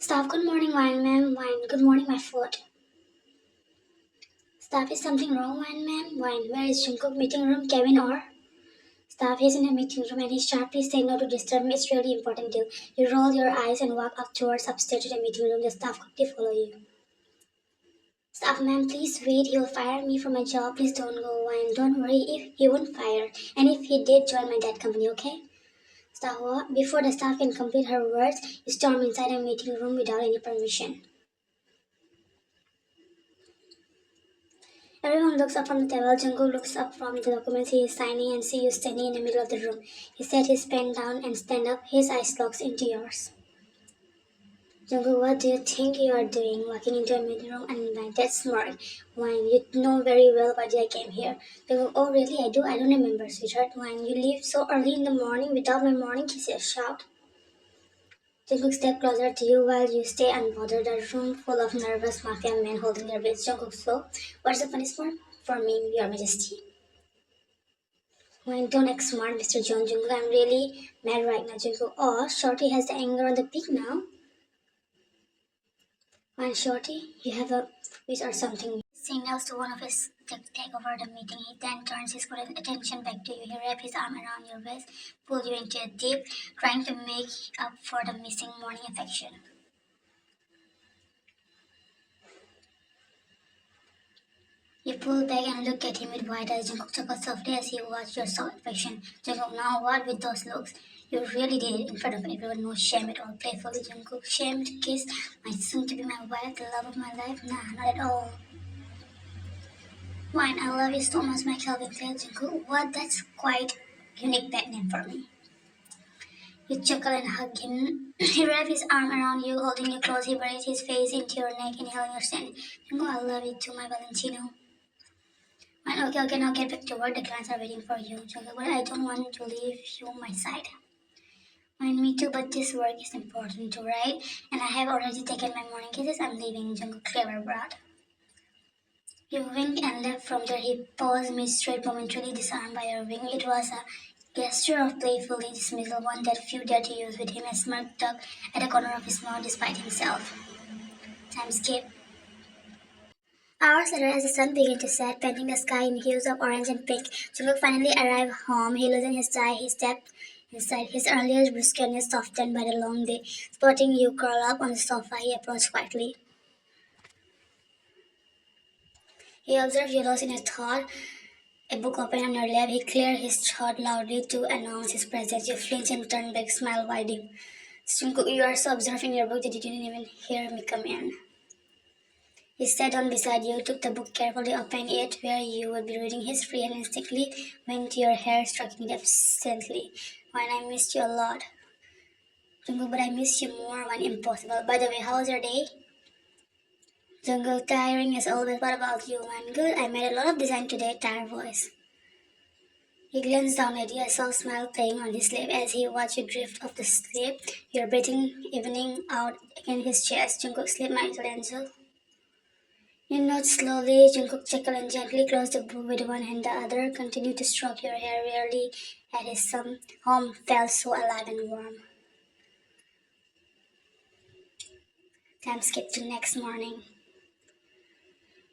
Staff, good morning, wine ma'am. Wine, good morning, my foot. Staff, is something wrong, wine ma'am? Wine, where is Jungkook? Meeting room, cabin, or? Staff, he's in a meeting room and he's sharply saying no to disturb me. It's really important deal. You roll your eyes and walk up towards upstairs to the meeting room. The staff quickly follow you. Staff, ma'am, please wait. He'll fire me from my job. Please don't go, wine. Don't worry if he won't fire. And if he did, join my dad company, okay? Staff, what? Before the staff can complete her words, you storm inside a meeting room without any permission. Everyone looks up from the table. Jungkook looks up from the documents he is signing and sees you standing in the middle of the room. He set his pen down and stand up. His eyes locks into yours. Jungkook, what do you think you are doing? Walking into a meeting room and that's smart. Wine, you know very well why I came here. Jungkook, oh really? I do. I don't remember, sweetheart. Wine, you leave so early in the morning without my morning kiss or shout. Jungkook steps closer to you while you stay unbothered. A room full of nervous mafia men holding their breath. Jungkook, so what's the punishment for me, Your Majesty? Why don't act smart, Mr. John. Jungkook, I'm really mad right now. Jungkook, oh, Shorty has the anger on the peak now. Why, Shorty, you have a wish or something. Signals to one of his to take over the meeting. He then turns his attention back to you. He wraps his arm around your waist, pulls you into a dip, trying to make up for the missing morning affection. You pull back and look at him with wide eyes. Jungkook chuckles softly as he watches your soft affection. Jungkook, now what with those looks? You really did it in front of everyone. No shame at all. Playfully, Jungkook, shame to kiss my soon-to-be my wife, the love of my life? Nah, not at all. Wine, I love you so much, my Calvin Clay. Jungkook, what? That's quite unique pet name for me. You chuckle and hug him. He wraps his arm around you, holding you close. He buries his face into your neck, inhaling your scent. Jungkook, I love you too, my Valentino. Fine, okay, now get back to work. The clients are waiting for you. Jungkook, but I don't want to leave you my side. Fine, me too, but this work is important too, right? And I have already taken my morning kisses. I'm leaving. Jungkook, clever brat. You winked and left. From there. He paused mid-straight, momentarily disarmed by your wink. It was a gesture of playful dismissal, one that few dare to use with him, a smirk tucked at the corner of his mouth despite himself. Time skip. Hours later, as the sun began to set, painting the sky in hues of orange and pink, Jungkook finally arrived home. He loosened his tie, he stepped inside. His earlier brusqueness softened by the long day. Spotting you curl up on the sofa, he approached quietly. He observed you lost in a thought, a book open on your lap. He cleared his throat loudly to announce his presence. You flinched and turned back, smile widening. Jungkook, you are so absorbed in your book that you didn't even hear me come in. He sat down beside you, took the book carefully, opened it where you would be reading history, and instinctively went to your hair, stroking it absently. When I missed you a lot. Jungkook, but I miss you more when impossible. By the way, how was your day? Jungkook, tiring as always. What about you? When good? I made a lot of design today. Tired voice. He glanced down at you, a soft smile playing on his lip as he watched you drift off to sleep. Your breathing evening out against his chest. Jungkook, sleep, my little angel. You nod slowly. Jungkook chuckled and gently closed the book with one hand. The other continued to stroke your hair, rarely at his home felt so alive and warm. Time skip to next morning.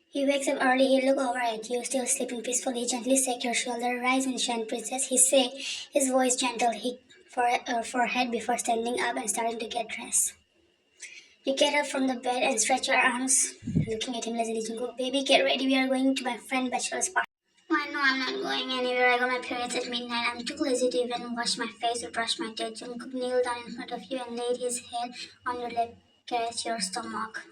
He wakes up early. He look over at you, still sleeping peacefully. He gently shake your shoulder. Rise and shine, princess. He say, his voice gentle. He forehead before standing up and starting to get dressed. You get up from the bed and stretch your arms, looking at him lazily. Jungkook, baby, get ready. We are going to my friend bachelor's party. Why, no, I'm not going anywhere. I got my periods at midnight. I'm too lazy to even wash my face or brush my teeth. Jungkook kneeled down in front of you and laid his head on your lap, caressed your stomach.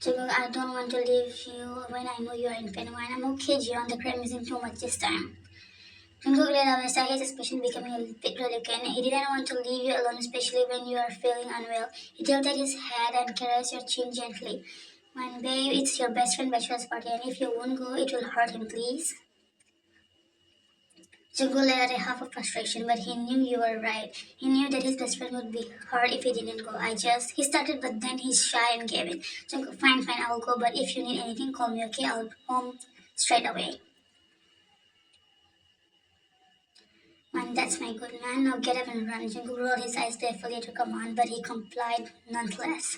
Jungkook, I don't want to leave you when I know you are in pain. When I'm okay, Jiron, the crime isn't too much this time. Jungkook laid away sigh, his expression becoming a bit delicate. He didn't want to leave you alone, especially when you are feeling unwell. He tilted his head and caressed your chin gently. Man, babe, it's your best friend bachelor's party, and if you won't go, it will hurt him, please. Jungkook let out a half of frustration, but he knew you were right. He knew that his best friend would be hurt if he didn't go. He started, but then he's shy and gave in. Jungkook, fine, I will go, but if you need anything, call me, okay? I'll be home straight away. "Fine, that's my good man. Now get up and run." Jungkook rolled his eyes playfully at her command, but he complied nonetheless.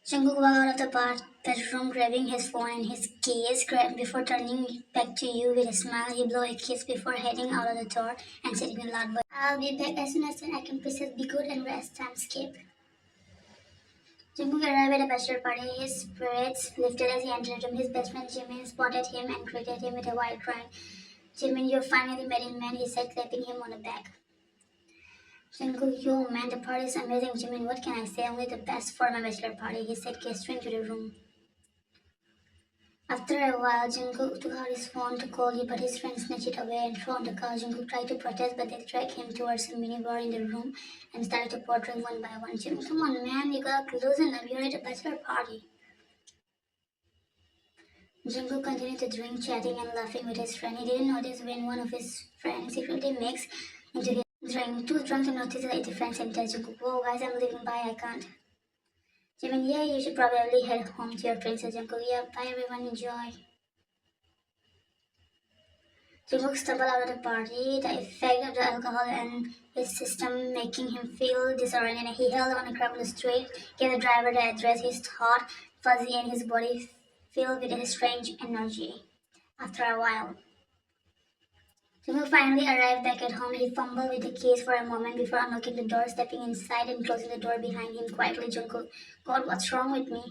Jungkook walked out of the bedroom, grabbing his phone and his keys. Before turning back to you with a smile, he blew a kiss before heading out of the door and said in a loud voice, "I'll be back as soon as I can. Please be good and rest. Time skip." Jungkook arrived at a bachelor party. His spirits lifted as he entered the room. His best friend Jimin spotted him and greeted him with a wide grin. "Jimin, you're finally made it, man," he said, clapping him on the back. Jungkook, "Yo, man, the party is amazing." "Jimin, what can I say? Only the best for my bachelor party," he said, gesturing to the room. After a while, Jungkook took out his phone to call you, but his friends snatched it away and threw on the couch. Jungkook tried to protest, but they dragged him towards a minibar in the room and started to pour drink one by one. "Jimin, come on, man, you gotta loosen up. You're at a bachelor party." Jungkook continued to drink, chatting and laughing with his friend. He didn't notice when one of his friends secretly mixed into his drink. Too drunk to notice the difference and tells Jungkook, "Whoa, guys, I'm leaving. Bye, I can't." Jimin, "Yeah, you should probably head home to your princess." Jungkook, "Yeah, bye everyone, enjoy." Jungkook stumbled out of the party, the effect of the alcohol in his system making him feel disoriented. He held on a crowded street, gave the driver the address, his thought fuzzy and his body filled with a strange energy. After a while, Jungkook finally arrived back at home. He fumbled with the keys for a moment before unlocking the door, stepping inside and closing the door behind him quietly. Jungkook, "God, what's wrong with me?"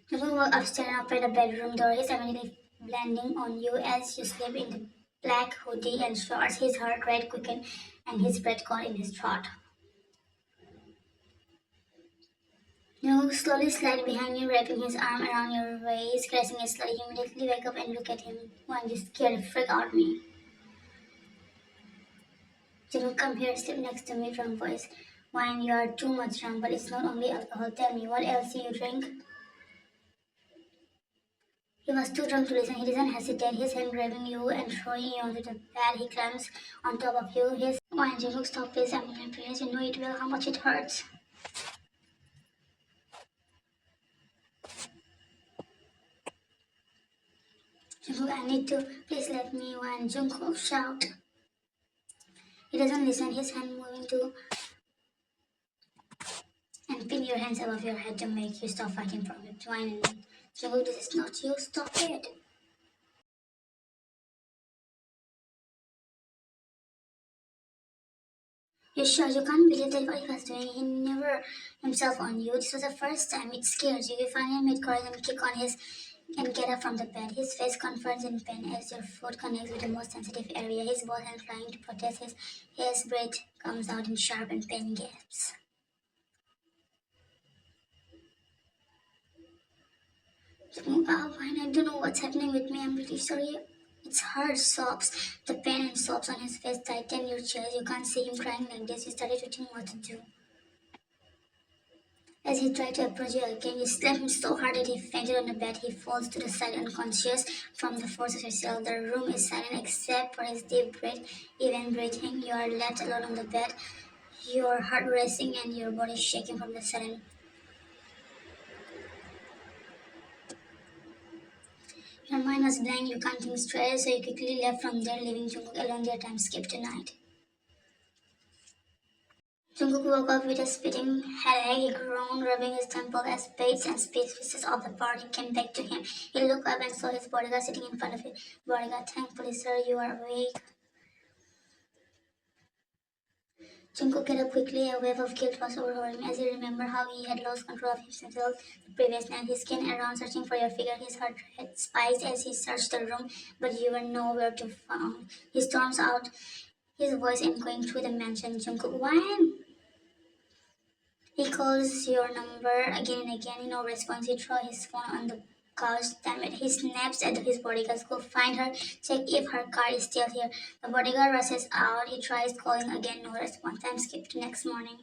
Jungkook walked upstairs and opened the bedroom door. He's immediately blending on you as you sleep in the black hoodie and shorts. His heart rate quickened and his breath caught in his throat. Jungkook slowly slid behind you, wrapping his arm around your waist, caressing it slowly. You immediately wake up and look at him. "Why, you scared the frick out of me." "Jungkook, come here, sleep next to me," drunk voice. "Wine, you are too much drunk, but it's not only alcohol. Tell me, what else do you drink?" He was too drunk to listen. He doesn't hesitate, his hand grabbing you and throwing you onto the bed. He climbs on top of you. His "Wine, Jungkook, stop please. I'm in your parents. You know it will, how much it hurts." "Jungkook, I need to. Please let me." Wine, Jungkook, shout. He doesn't listen, his hand moving to and pin your hands above your head to make you stop fighting from it. Wine and Jungkook, this is not you. Stop it. "You sure? You can't believe that what he was doing. He never himself on you. This was the first time. It scares you." You finally made courage and kick on his and get up from the bed. His face confronts in pain as your foot connects with the most sensitive area. His both hands trying to protest his breath comes out in sharp and pain gasps. "Oh, fine, I don't know what's happening with me. I'm really sorry. It's hard," sobs. The pain and sobs on his face tighten your chest. You can't see him crying like this. You started to think what to do. As he tried to approach you again, you slapped him so hard that he fainted on the bed. He falls to the side unconscious from the force of yourself. The room is silent except for his deep breath. Even breathing, you are left alone on the bed, your heart racing and your body shaking from the sudden. Your mind was blank, you can't think straight, so you quickly left from there, leaving Jungkook alone. Their time skipped tonight. Jungkook woke up with a spitting headache. He groaned, rubbing his temple as bits and pieces of the party came back to him. He looked up and saw his bodyguard sitting in front of him. "Bodyguard, thankfully, sir, you are awake." Jungkook get up quickly. A wave of guilt was overwhelming him as he remembered how he had lost control of himself the previous night. He scanned around, searching for your figure. His heart rate spiked as he searched the room, but you were nowhere to be found. He storms out, his voice echoing through the mansion. "Jungkook, when?" He calls your number again and again. No response. He throws his phone on the couch. Damn it. He snaps at his bodyguards. "Go find her. Check if her car is still here." The bodyguard rushes out. He tries calling again. No response. Time skipped to next morning.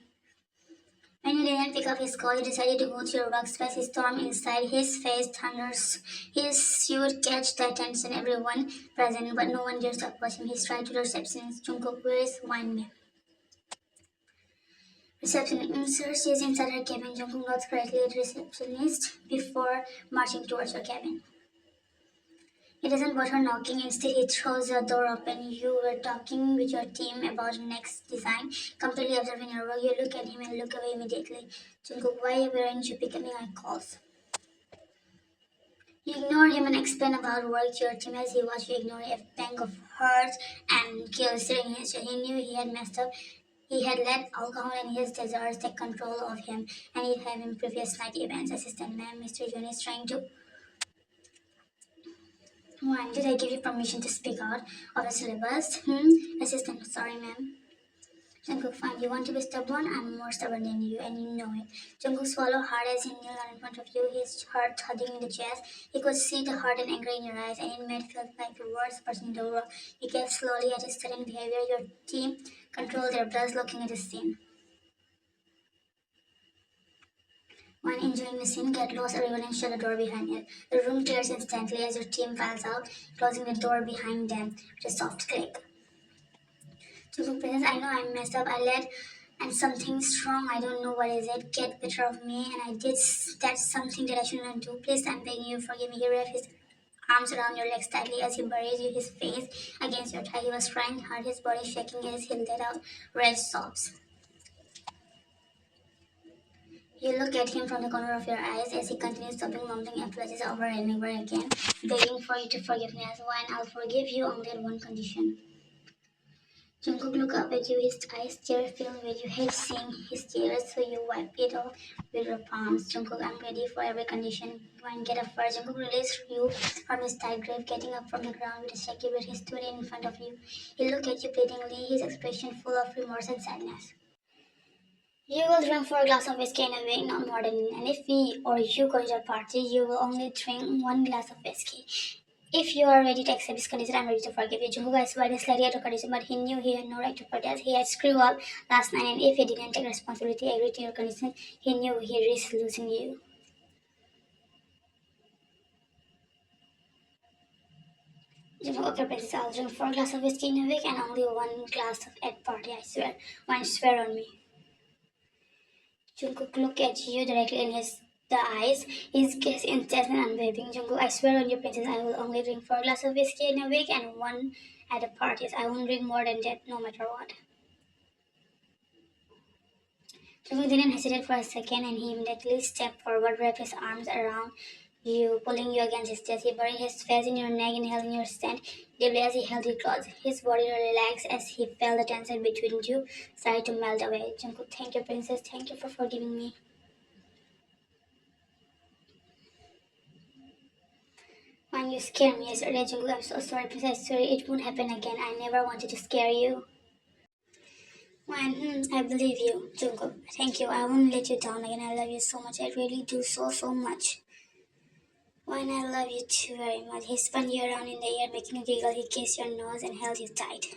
When you didn't pick up his call, he decided to go to your workspace. He stormed inside. His face thunders. His suit catches the attention of everyone present, but no one dares to approach him. He strides to the receptionist. "Jungkook, where is Wine Man?" Receptionist, "Sir, she is inside her cabin." Jungkook nods correctly at the receptionist before marching towards her cabin. He doesn't bother knocking, instead he throws the door open. You were talking with your team about next design, completely absorbed in your work. You look at him and look away immediately. Jungkook, why weren't you picking my calls? You ignore him and explain about work to your team as he watched you ignore a pang of hurt and guilt sitting in his chest. He knew he had messed up. He had let alcohol and his desires take control of him, and it had been previous night events. Assistant, ma'am, Mr. Jun is trying to. One, did I give you permission to speak out of the syllabus? Assistant, sorry, ma'am. Jungkook, fine. You want to be stubborn? I'm more stubborn than you, and you know it. Jungkook swallowed hard as he knelt in front of you, his heart thudding in the chest. He could see the hurt and anger in your eyes, and it made feel like the worst person in the world. He gave slowly at his sudden behavior. Your team controlled their blood, looking at the scene. When enjoying the scene, get lost everyone and shut the door behind it. The room clears instantly as your team files out, closing the door behind them with a soft click. Jungkook, princess, I know I messed up. I let and something's wrong. I don't know what is it. Get better of me, and I did that's something that I shouldn't do. Please, I'm begging you, forgive me. He wrapped his arms around your legs tightly as he buried you, his face against your thigh. He was trying hard, his body shaking as he let out red sobs. You look at him from the corner of your eyes as he continues sobbing, mumbling apologies over and over again, begging for you to forgive me. As one, I'll forgive you only on one condition. Jungkook looked up at you, his eyes tear-filled with you hate seeing his tears, so you wipe it off with your palms. Jungkook, I'm ready for every condition. One, get up first. Jungkook released you from his tight grip, getting up from the ground with a shaky breath. He stood in front of you. He looked at you pleadingly, his expression full of remorse and sadness. You will drink 4 glasses of whiskey in a week, not more than, and if we or you go to a party, you will only drink 1 glass of whiskey. If you are ready to accept this condition, I'm ready to forgive you. Jungkook was slightly out of condition, but he knew he had no right to protest. He had screwed up last night, and if he didn't take responsibility, agree to your condition, he knew he risked losing you. Jungkook, okay, princess, I'll drink 4 glasses of whiskey in a week and only 1 glass at party, I swear. One, swear on me. Jungkook looked at you directly in the eyes, his gaze intense and unwavering. Jungkook, I swear on you, princess, I will only drink 4 glasses of whiskey in a week and one at the parties. I won't drink more than that, no matter what. Jungkook didn't hesitate for a second, and he immediately stepped forward, wrapped his arms around you, pulling you against his chest. He buried his face in your neck, inhaling your scent deeply as he held you close. His body relaxed as he felt the tension between you start to melt away. Jungkook, thank you, princess. Thank you for forgiving me. When you scare me yesterday, Jungkook, I'm so sorry, princess. Sorry, it won't happen again. I never wanted to scare you. I believe you, Jungkook. Thank you. I won't let you down again. I love you so much. I really do so much. I love you too very much. He spun you around in the air, making you giggle. He kissed your nose and held you tight.